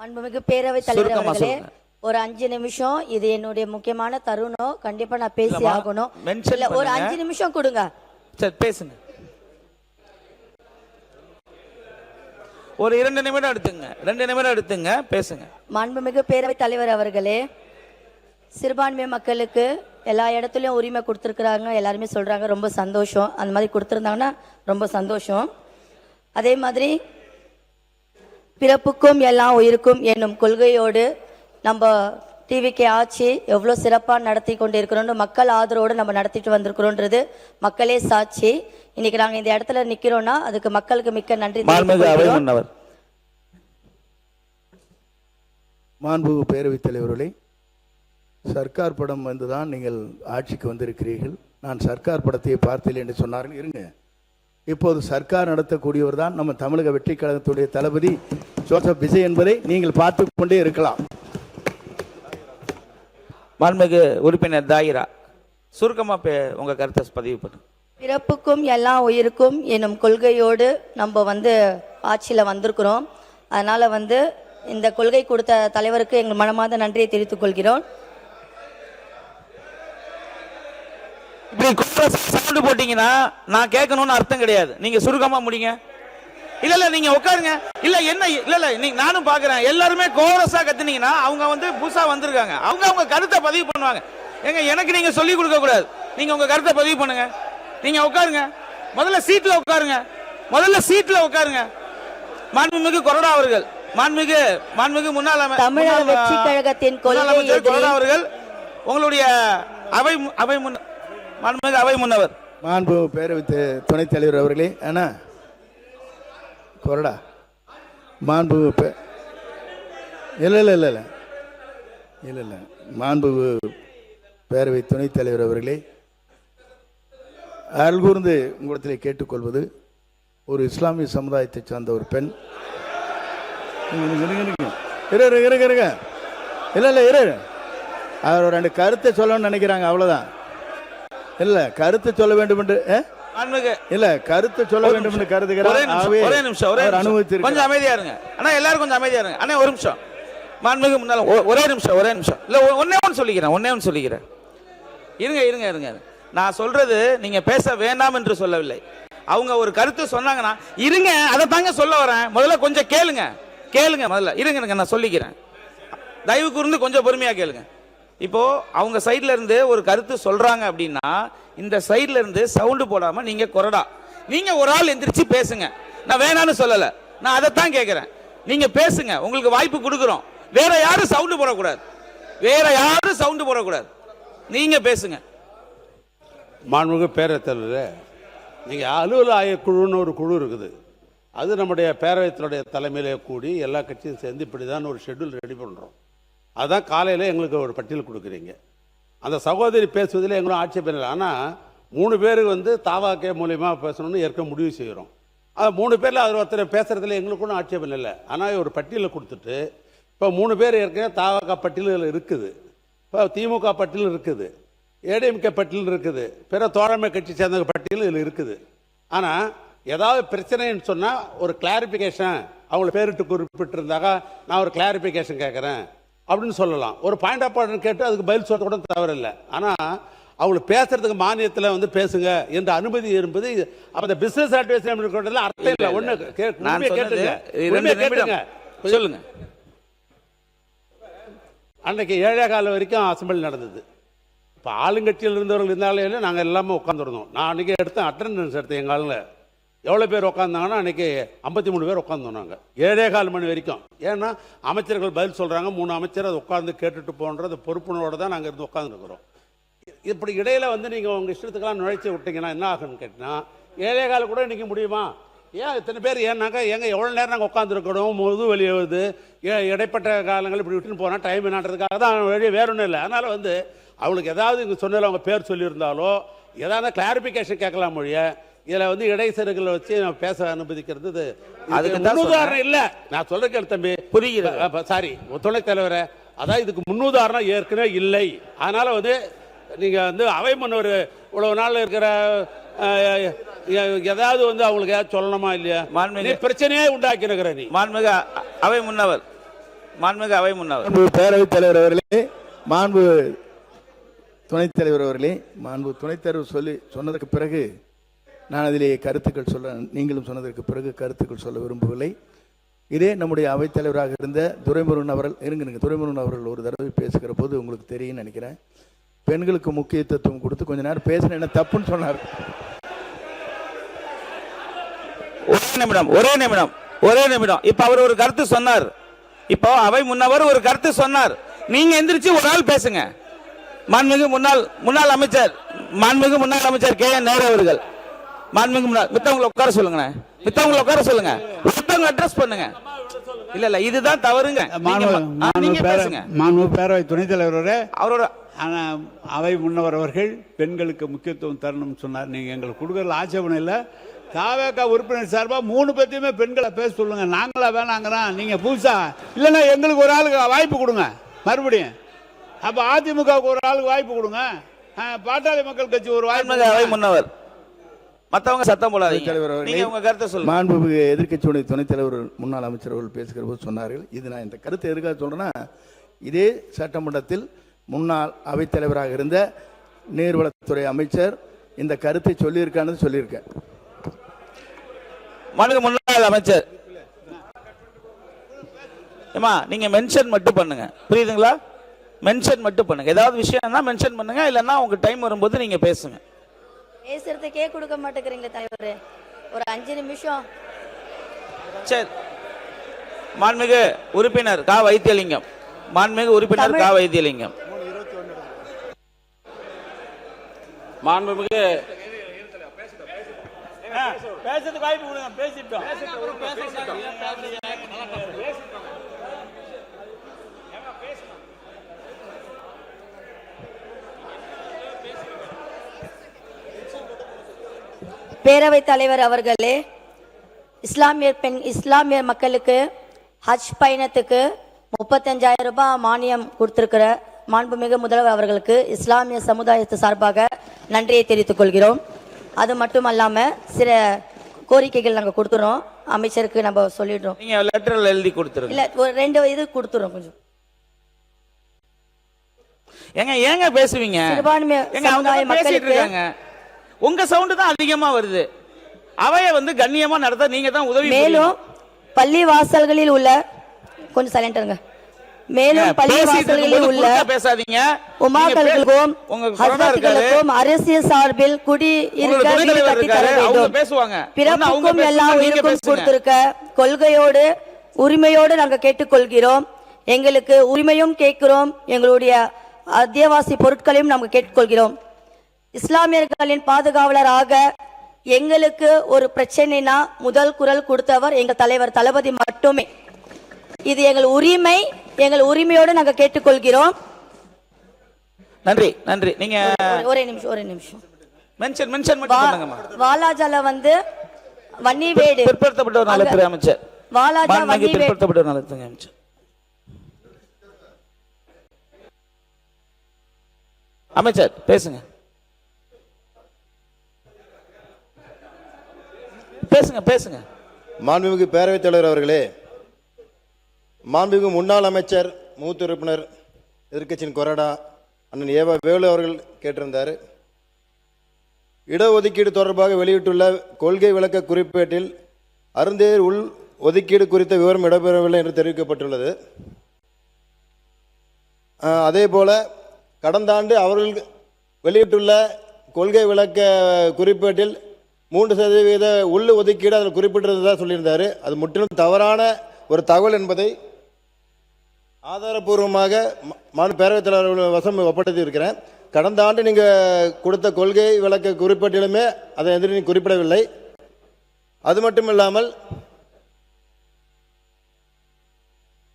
அன்புமிகு பேரவை தலைவர் அவர்களே, ஒரு 5 நிமிஷம், இது என்னுடைய முக்கியமான தருணம், கண்டிப்பா நான் பேசி ஆகணும். ஒரு 5 நிமிஷம் கொடுங்க. சரி பேசுங்க. ஒரு 2 நிமிடம் எடுத்துங்க, 2 நிமிடம் எடுத்துங்க, பேசுங்க. மாண்புமிகு பேரவை தலைவர் அவர்களே, சிறுபான்மை மக்களுக்கு எல்லா இடத்துலயும் உரிமை கொடுத்துருக்குறாங்க, எல்லாருமே சொல்றாங்க, ரொம்ப சந்தோஷம். அந்த மாதிரி கொடுத்துருந்தாங்கன்னா ரொம்ப சந்தோஷம். அதே மாதிரி பிறப்புக்கும் எல்லாம் உயிருக்கும் என்னும் கொள்கையோடு நம்ம டிவிக்கு ஆட்சி எவ்வளோ சிறப்பாக நடத்தி கொண்டு இருக்கிறோம், மக்கள் ஆதரவோடு நம்ம நடத்திட்டு வந்திருக்கிறோன்றது மக்களே சாட்சி. இன்னைக்கு நாங்கள் இந்த இடத்துல நிற்கிறோம்னா அதுக்கு மக்களுக்கு மிக்க நன்றி. மாண்புமிகு பேரவைத் தலைவர்களே, சர்க்கார் படம் வந்துதான் நீங்கள் ஆட்சிக்கு வந்திருக்கிறீர்கள். நான் சர்க்கார் படத்தை பார்த்தேன் என்று சொன்னார்கள். இருங்க, இப்போது சர்க்கார் நடத்தக்கூடியவர் தான் நம்ம தமிழக வெற்றி கழகத்துடைய தளபதி ஜோசப் விஜய் என்பதை நீங்கள் பார்த்து கொண்டே இருக்கலாம். மாண்புமிகு உறுப்பினர் தாயிரா, சுருக்கமா உங்க கருத்தை பதிவு பண்ணுங்க. பிறப்புக்கும் எல்லா உயிருக்கும் என்னும் கொள்கையோடு நம்ம ஆட்சியில் வந்திருக்கிறோம். அதனால இந்த கொள்கை கொடுத்த தலைவருக்கு எங்கள் மனமார்ந்த நன்றியை தெரிவித்துக் கொள்கிறோம். இப்படி சவுண்ட் போட்டீங்கன்னா நான் கேட்கணும்னு அர்த்தம் கிடையாது. நீங்க சுருக்கமா முடிங்க. இல்ல நீங்க உட்காருங்க. இல்ல என்ன இல்ல நீங்க நானும் பாக்குறேன், எல்லாருமே கோரஸா கத்துனீங்கன்னா அவங்க புதுசா வந்திருக்காங்க, அவங்க கருத்தை பதிவு பண்ணுவாங்க. ஏங்க எனக்கு நீங்க சொல்லி கொடுக்க கூடாது. நீங்க உங்க கருத்தை பதிவு பண்ணுங்க. நீங்க உட்காருங்க, முதல்ல சீட்ல உட்காருங்க, முதல்ல சீட்ல உட்காருங்க. மாண்புமிகு கொறடா அவர்கள், மாண்புமிகு முன்னாள் தமிழக வெற்றி கழகத்தின் கொள்கை அவர்கள், உங்களுடைய மாண்புமிகு அவை முன்னவர், மாண்பு பேரவை துணைத் தலைவர் அவர்களே, அண்ணா கொறடா, மாண்பு இல்லை மாண்பு பேரவை துணைத் தலைவர் அவர்களே, அருள்கூர்ந்து உங்களிடத்தில் கேட்டுக்கொள்வது, ஒரு இஸ்லாமிய சமுதாயத்தை சார்ந்த ஒரு பெண், இல்லை அவர் 2 கருத்தை சொல்லணும்னு நினைக்கிறாங்க, அவ்வளோதான். இல்ல கருத்து சொல்ல வேண்டும் என்று இல்ல கருத்து சொல்ல வேண்டும் என்று கருதுகிறேன். ஒரே நிமிஷம் கொஞ்சம் அமைதியா இருங்க அண்ணா, எல்லாரும் கொஞ்சம் அமைதியா இருங்க அண்ணா. ஒரு நிமிஷம் மாண்புமிகு முன்னால ஒரே நிமிஷம் இல்ல ஒன்னே ஒன்னு சொல்லிக்கிறேன். இருங்க. நான் சொல்றது நீங்க பேச வேண்டாம் என்று சொல்லவில்லை. அவங்க ஒரு கருத்து சொன்னாங்கன்னா இருங்க, அதை தாங்க சொல்ல வரேன். முதல்ல கொஞ்சம் கேளுங்க முதல்ல. இருங்க நான் சொல்லிக்கிறேன், தயவு கூர்ந்து கொஞ்சம் பொறுமையா கேளுங்க. இப்போ அவங்க சைட்ல இருந்து ஒரு கருத்து சொல்றாங்க அப்படின்னா இந்த சைட்ல இருந்து சவுண்ட் போடாம நீங்க கொறடா, நீங்க ஒரு ஆள் எந்திரிச்சு பேசுங்க. நான் வேணான்னு சொல்லல, நான் அதைத்தான் கேட்கிறேன். நீங்க பேசுங்க, உங்களுக்கு வாய்ப்பு கொடுக்குறோம். வேற யாரும் சவுண்ட் போடக்கூடாது, நீங்க பேசுங்க. மாண்புமிகு பேரவைத்தலைவரே, நீங்க அலுவலக ஆய்வுக்குழுன்னு ஒரு குழு இருக்குது, அது நம்முடைய பேரவைத்தினுடைய தலைமையிலே கூடி எல்லா கட்சியும் சேர்ந்து இப்படிதான் ஒரு ஷெட்யூல் ரெடி பண்றோம். அதான் காலையில் எங்களுக்கு ஒரு பட்டியல் கொடுக்குறீங்க. அந்த சகோதரி பேசுவதில் எங்களும் ஆட்சேபம் இல்லை. ஆனால் 3 பேர் தாவாக்கே மூலியமாக பேசணும்னு ஏற்க முடிவு செய்கிறோம். அது 3 பேரில் அது ஒருத்தர் பேசுறதுல எங்களுக்கு ஒன்றும் ஆட்சேபம் இல்லை. ஆனால் ஒரு பட்டியலை கொடுத்துட்டு இப்போ 3 பேர் ஏற்கனவே தாவாக்கா பட்டியலில் இருக்குது, இப்போ திமுக பட்டியல் இருக்குது, ஏடிஎம்கே பட்டியல் இருக்குது, பிற தோழமை கட்சி சேர்ந்த பட்டியல் இதில் இருக்குது. ஆனால் ஏதாவது பிரச்சனைன்னு சொன்னால் ஒரு கிளாரிஃபிகேஷன், அவங்களை பேரிட்டு குறிப்பிட்டிருந்தாக்கா நான் ஒரு கிளாரிஃபிகேஷன் கேட்குறேன் அப்படின்னு சொல்லலாம். ஒரு பாயிண்ட் ஆஃப் ஆர்டர் கேட்டு அதுக்கு பதில் சொல்ல கூட தவறில்லை. ஆனால் அவங்களை பேசுறதுக்கு மானியத்தில் பேசுங்க என்ற அனுமதி என்பது அப்போ பிசினஸ் அட்வைசர் அர்த்தம் இல்லை. ஒன்று கேட்டுங்க, சொல்லுங்க. அன்னைக்கு 7 காலம் வரைக்கும் அசம்பிளி நடந்தது. இப்போ ஆளுங்கட்சியில் இருந்தவர்கள் இருந்தாலே நாங்கள் எல்லாமே உட்காந்துருந்தோம். நான் அன்றைக்கி அட்டெண்டன்ஸ் எடுத்தேன். எங்கள் ஆளுங்க எவ்வளோ பேர் உட்காந்தாங்கன்னா அன்றைக்கி 53 பேர் உட்காந்தோம் நாங்கள் 7:15 மணி வரைக்கும். ஏன்னா அமைச்சர்கள் பதில் சொல்கிறாங்க, 3 அமைச்சர் அதை உட்காந்து கேட்டுட்டு போன்றது பொறுப்புணர்வோடு தான் நாங்கள் இருந்து உட்காந்துருக்குறோம். இப்படி இடையில் நீங்கள் உங்கள் இஷ்டத்துக்கெல்லாம் நுழைச்சி விட்டீங்கன்னா என்ன ஆகுன்னு கேட்டால் 7:15 கூட இன்றைக்கி முடியுமா? ஏன் இத்தனை பேர் ஏன்னாக்கா எவ்வளோ நேரம் நாங்கள் உட்காந்துருக்கணும், முது வெளியே வருது, இடைப்பட்ட காலங்கள் இப்படி விட்டுன்னு போனால் டைம் என்னான்றதுக்காக தான் வெளியே வேற ஒன்றும் இல்லை. அதனால் அவங்களுக்கு ஏதாவது இங்கே சொன்னதில் அவங்க பேர் சொல்லியிருந்தாலோ ஏதாவது கிளாரிஃபிகேஷன் கேட்கலாம் மொழிய இதில் இடைச்செருகளை வச்சு பேச அனுமதிக்கிறது அதுக்கு முன்னுதாரணம் இல்லை. நான் சொல்றேன் தம்பி, புரியுது. சாரி துணைத் தலைவரை, அதான் இதுக்கு முன்னுதாரணம் ஏற்கனவே இல்லை. அதனால நீங்க அவை முன்னவர் இவ்வளவு நாள் இருக்கிற ஏதாவது அவங்களுக்கு ஏதாவது சொல்லணுமா இல்லையா? பிரச்சனையே உண்டாக்கி இருக்கிற நீ அவை முன்னவர், மாண்புமிகு அவை முன்னவர். மாண்பு பேரவைத் தலைவர் அவர்களே, மாண்பு துணைத் தலைவர் அவர்களே, மாண்பு துணைத் தலைவர் சொன்னதற்கு பிறகு நான் அதிலே கருத்துக்கள் சொல்ல, நீங்களும் சொன்னதற்கு பிறகு கருத்துக்கள் சொல்ல விரும்பவில்லை. இதே நம்முடைய அவைத்தலைவராக இருந்த துரைமுருகன் அவர்கள் துரைமுருகன் அவர்கள் ஒரு தடவை பேசுகிற போது உங்களுக்கு தெரியும்னு நினைக்கிறேன், பெண்களுக்கு முக்கியத்துவம் கொடுத்து கொஞ்ச நேரம் பேசின என்ன தப்புன்னு சொன்னார். ஒரே நிமிடம். இப்ப அவர் ஒரு கருத்து சொன்னார். இப்போ அவை முன்னவர் ஒரு கருத்து சொன்னார். நீங்க எந்திரிச்சு ஒரு ஆள் பேசுங்க. மாண்புமிகு முன்னாள் அமைச்சர் கே என் நேரு அவர்கள், மாண்புமிகு மித்தவங்களை உட்கார சொல்லுங்க, மித்தவங்களை அட்ரஸ் பண்ணுங்க. இல்ல இதுதான் தவறுங்க. நீங்க பேசுங்க. மாண்பு பேரவை துணைத் தலைவரே, அவரோட அவை முன்னவர் அவர்கள் பெண்களுக்கு முக்கியத்துவம் தரணும்னு சொன்னார். நீங்க எங்களுக்கு கொடுக்கறதுல ஆட்சேபணம் இல்லை. தாவேகா உறுப்பினர் சார்பாக 3 பேர்த்தையுமே பெண்களை பேச சொல்லுங்க. நாங்களா வேணாங்கிறோம், நீங்க புதுசா இல்லைன்னா எங்களுக்கு ஒரு ஆளுக்கு வாய்ப்பு கொடுங்க மறுபடியும். அப்ப அதிமுகவுக்கு ஒரு ஆளுக்கு வாய்ப்பு கொடுங்க, பாட்டாளி மக்கள் கட்சி ஒரு வாய்ப்பு. அவை முன்னவர், மற்றவங்க சத்தம் போடாதீங்க. நீங்க உங்க கருத்தை சொல்லுங்க. மாண்புமிகு எதிர்க்கட்சியுடைய துணைத் தலைவர் முன்னாள் அமைச்சர் அவர்கள் பேசுகிற போது சொன்னார்கள். இது நான் இந்த கருத்தை எதுக்காக சொல்றேன்னா, இதே சட்டமன்றத்தில் முன்னாள் அவைத்தலைவராக இருந்த நீர்வளத்துறை அமைச்சர் இந்த கருத்தை சொல்லியிருக்கான்னு சொல்லியிருக்கேன். முன்னாள் அமைச்சர் நீங்க மென்ஷன் மட்டும் பண்ணுங்க, புரியுதுங்களா? மென்ஷன் மட்டும் பண்ணுங்க. ஏதாவது விஷயம்னா மென்ஷன் பண்ணுங்க, இல்லைன்னா உங்க டைம் வரும்போது நீங்க பேசுங்க. பேசுறதுக்கே கொடுக்க மாட்டேங்கிறீங்களே தலைவரே, ஒரு 5 நிமிஷம். சரி, மாண்புமிகு உறுப்பினர் கா வைத்தியலிங்கம், மாண்புமிகு பேசுறதுக்கு வாய்ப்பு கொடுங்க. பேசிட்டோம். பேரவைத் தலைவர் அவர்களே, இஸ்லாமிய மக்களுக்கு ஹஜ் பயணத்துக்கு 35,000 ரூபாய் மானியம் கொடுத்திருக்கிற மாண்புமிகு முதல்வர் அவர்களுக்கு இஸ்லாமிய சமுதாயத்து சார்பாக நன்றியை தெரிவித்துக் கொள்கிறோம். அது மட்டும் அல்லாம சில கோரிக்கைகள் நாங்கள் கொடுத்துறோம், அமைச்சருக்கு நம்ம சொல்லிடுறோம். நீங்க லெட்டர்ல எழுதி கொடுத்துருங்க. இல்ல ஒரு 2 இது கொடுத்துறோம். கொஞ்சம் ஏங்க பேசுவீங்க? சமுதாய மக்களுக்கு உங்க சவுண்ட் தான் அதிகமா வருது. அவைய கண்ணியமா நடத்த நீங்க தான் உதவி. மேலும் பள்ளி வாசல்களில் உள்ள கொஞ்சம் சைலண்டருங்க. மேலும் பள்ளி வாசல்களில் உள்ள பேசாதீங்க. உமாக்களுக்கும் ஹஸ்பத்துகளுக்கும் அரசியல் சார்பில் குடி இருக்க வீடு கட்டி தர வேண்டும். பிறப்புக்கும் எல்லா உயிருக்கும் கொடுத்திருக்க கொள்கையோடு உரிமையோடு நாங்கள் கேட்டுக்கொள்கிறோம். எங்களுக்கு உரிமையும் கேட்கிறோம், எங்களுடைய அத்தியாவசிய பொருட்களையும் நாங்கள் கேட்டுக்கொள்கிறோம். இஸ்லாமியர்களின் பாதுகாவலராக எங்களுக்கு ஒரு பிரச்சனைனா முதல் குரல் கொடுத்தவர் எங்கள் தலைவர் தளபதி மட்டுமே. இது எங்கள் உரிமை, எங்கள் உரிமையோடு நாங்கள் கேட்டுக்கொள்கிறோம். நன்றி. நீங்க ஒரே நிமிஷம் மென்ஷன் மட்டும் பண்ணுங்கம்மா. வாலாஜால வன்னிவேடு பிற்படுத்தப்பட்ட ஒரு நலத்துறை அமைச்சர், வாலாஜா வன்னிவேடு பிற்படுத்தப்பட்ட ஒரு நலத்துறை அமைச்சர். அமைச்சர் பேசுங்க. மாண்புமிகு பேரவைத் தலைவர் அவர்களே, மாண்புமிகு முன்னாள் அமைச்சர் மூத்த உறுப்பினர் எதிர்க்கட்சியின் கொறடா அண்ணன் ஏவா வேலு அவர்கள் கேட்டிருந்தார். இடஒதுக்கீடு தொடர்பாக வெளியிட்டுள்ள கொள்கை விளக்க குறிப்பேட்டில் அருந்தேர் உள் ஒதுக்கீடு குறித்த விவரம் இடம்பெறவில்லை என்று தெரிவிக்கப்பட்டுள்ளது. அதேபோல கடந்த ஆண்டு அவர்கள் வெளியிட்டுள்ள கொள்கை விளக்க குறிப்பேட்டில் 3% உள் ஒதுக்கீடு அதில் குறிப்பிட்டிருந்ததாக சொல்லியிருந்தார். அது முற்றிலும் தவறான ஒரு தகவல் என்பதை ஆதாரபூர்வமாக பேரவைத் தலைவர் வசம் ஒப்படைத்து இருக்கிறேன். கடந்த ஆண்டு நீங்கள் கொடுத்த கொள்கை விளக்க குறிப்பேட்டிலுமே அதை எதிரி குறிப்பிடவில்லை. அது மட்டும் இல்லாமல்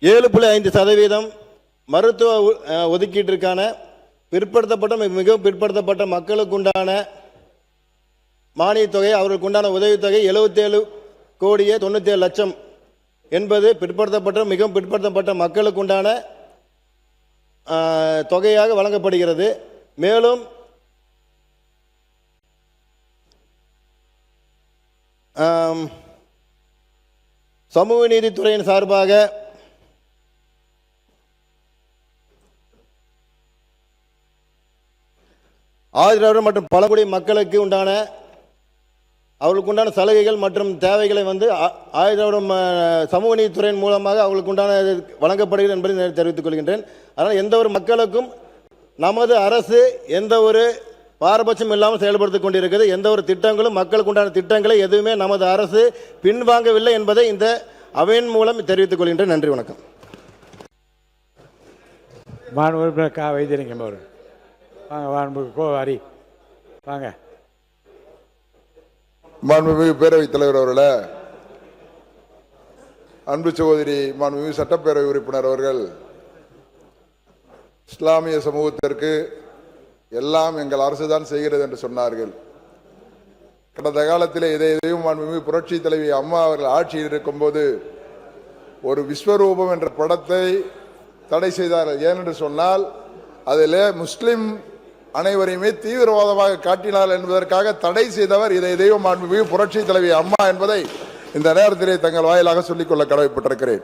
7.5% மருத்துவ ஒதுக்கீட்டிற்கான மிகவும் பிற்படுத்தப்பட்ட மக்களுக்கு உண்டான மானிய தொகை, அவர்களுக்கு உண்டான உதவித்தொகை 77,97,00,000 என்பது மிகவும் பிற்படுத்தப்பட்ட மக்களுக்கு உண்டான தொகையாக வழங்கப்படுகிறது. மேலும் சமூக நீதித்துறையின் சார்பாக ஆதரவு மற்றும் பழங்குடி மக்களுக்கு உண்டான அவர்களுக்கு உண்டான சலுகைகள் மற்றும் தேவைகளை வந்து ஆயுதம் சமூக நீதித்துறையின் மூலமாக அவர்களுக்கு உண்டான வழங்கப்படுகிறது என்பதை தெரிவித்துக் கொள்கின்றேன். அதனால் எந்த ஒரு மக்களுக்கும் நமது அரசு எந்த ஒரு பாரபட்சம் இல்லாமல் செயல்படுத்திக் கொண்டிருக்கிறது. எந்த ஒரு திட்டங்களும் மக்களுக்கு உண்டான திட்டங்களை எதுவுமே நமது அரசு பின்வாங்கவில்லை என்பதை இந்த அவையின் மூலம் தெரிவித்துக் கொள்கின்றேன். நன்றி, வணக்கம். வைத்தியலிங்கம் அவர் வாங்க, கோவாரி வாங்க. மாண்புமிகு பேரவைத் தலைவர் அவர்களே, அன்பு சகோதரி மாண்புமிகு சட்டப்பேரவை உறுப்பினர் அவர்கள் இஸ்லாமிய சமூகத்திற்கு எல்லாம் எங்கள் அரசுதான் செய்கிறது என்று சொன்னார்கள். கடந்த காலத்தில் இதையும் மாண்புமிகு புரட்சி தலைவி அம்மா அவர்கள் ஆட்சியில் இருக்கும்போது ஒரு விஸ்வரூபம் என்ற படத்தை தடை செய்தார்கள். ஏனென்று சொன்னால் அதில் முஸ்லிம் அனைவரையுமே தீவிரவாதமாக காட்டினார் என்பதற்காக தடை செய்தவர் இதையும் மாண்புமிகு புரட்சி தலைவி அம்மா என்பதை இந்த நேரத்திலே தங்கள் வாயிலாக சொல்லிக்கொள்ள கடமைப்பட்டிருக்கிறேன்.